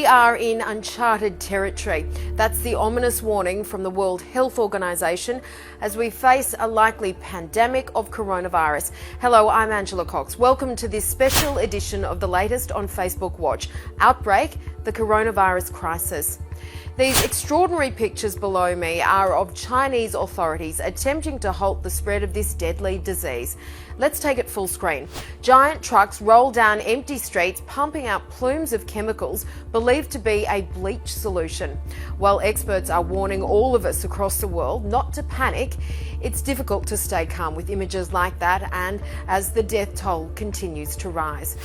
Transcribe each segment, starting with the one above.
We are in uncharted territory. That's the ominous warning from the World Health Organization as we face a likely pandemic of coronavirus. Hello, I'm Angela Cox. Welcome to this special edition of the latest on Facebook Watch, Outbreak, the Coronavirus Crisis. These extraordinary pictures below me are of Chinese authorities attempting to halt the spread of this deadly disease. Let's take it full screen. Giant trucks roll down empty streets, pumping out plumes of chemicals believed to be a bleach solution. While experts are warning all of us across the world not to panic, it's difficult to stay calm with images like that and as the death toll continues to rise.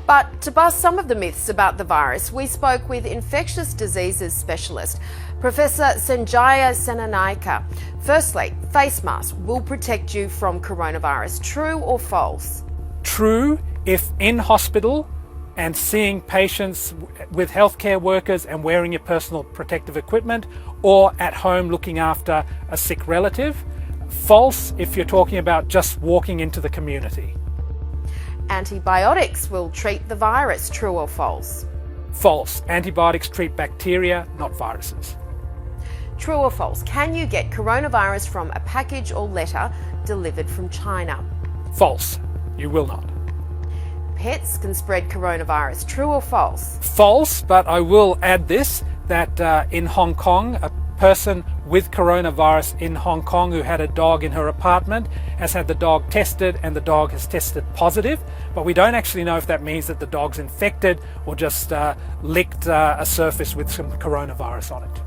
But to bust some of the myths about the virus, we spoke with infectious diseases specialist, Professor Sanjaya Senanaika. Firstly, face masks will protect you from coronavirus. True or false? True if in hospital and seeing patients with healthcare workers and wearing your personal protective equipment, or at home looking after a sick relative. False if you're talking about just walking into the community. Antibiotics will treat the virus. True or false? False. Antibiotics treat bacteria, not viruses. True or false? Can you get coronavirus from a package or letter delivered from China? False. You will not. Pets can spread coronavirus. True or false? False, but I will add this, that in Hong Kong, a person with coronavirus in Hong Kong who had a dog in her apartment has had the dog tested and the dog has tested positive, but we don't actually know if that means that the dog's infected or just licked a surface with some coronavirus on it.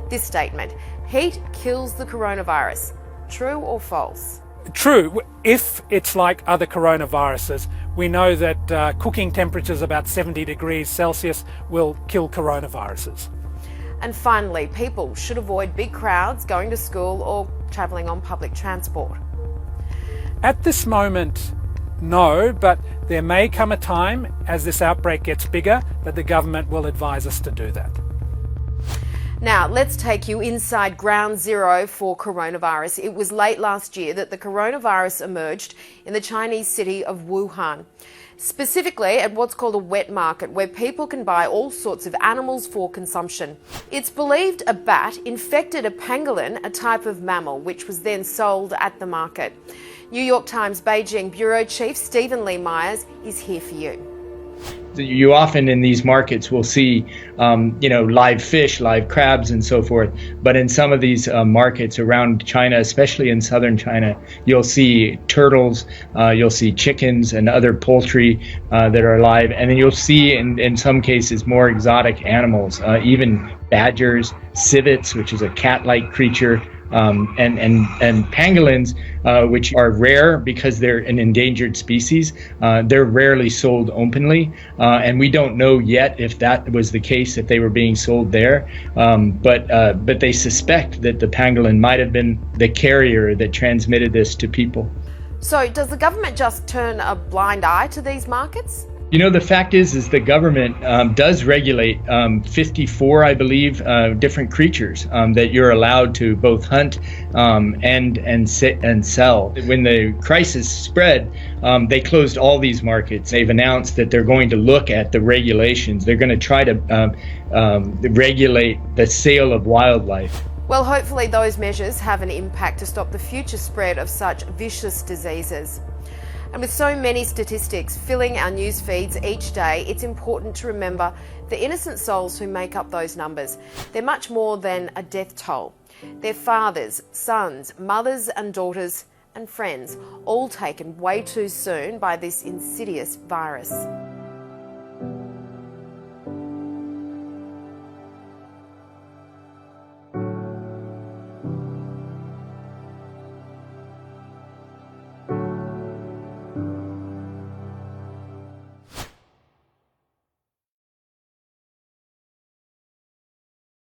This statement, heat kills the coronavirus. True or false? True. If it's like other coronaviruses, we know that cooking temperatures about 70 degrees Celsius will kill coronaviruses. And finally, people should avoid big crowds going to school or travelling on public transport. At this moment, no, but there may come a time as this outbreak gets bigger that the government will advise us to do that. Now, let's take you inside ground zero for coronavirus. It was late last year that the coronavirus emerged in the Chinese city of Wuhan, specifically at what's called a wet market, where people can buy all sorts of animals for consumption. It's believed a bat infected a pangolin, a type of mammal, which was then sold at the market. New York Times Beijing Bureau Chief Stephen Lee Myers is here for you. You often in these markets will see, live fish, live crabs, and so forth. But in some of these markets around China, especially in southern China, you'll see turtles, you'll see chickens and other poultry that are alive. And then you'll see, in some cases, more exotic animals, even badgers, civets, which is a cat-like creature, and pangolins, which are rare because they're an endangered species. They're rarely sold openly, and we don't know yet if that was the case, if they were being sold there. But they suspect that the pangolin might have been the carrier that transmitted this to people. So does the government just turn a blind eye to these markets? The fact is the government does regulate 54, I believe, different creatures that you're allowed to both hunt and sell. When the crisis spread, they closed all these markets. They've announced that they're going to look at the regulations. They're going to try to regulate the sale of wildlife. Well, hopefully those measures have an impact to stop the future spread of such vicious diseases. And with so many statistics filling our news feeds each day, it's important to remember the innocent souls who make up those numbers. They're much more than a death toll. They're fathers, sons, mothers and daughters and friends, all taken way too soon by this insidious virus.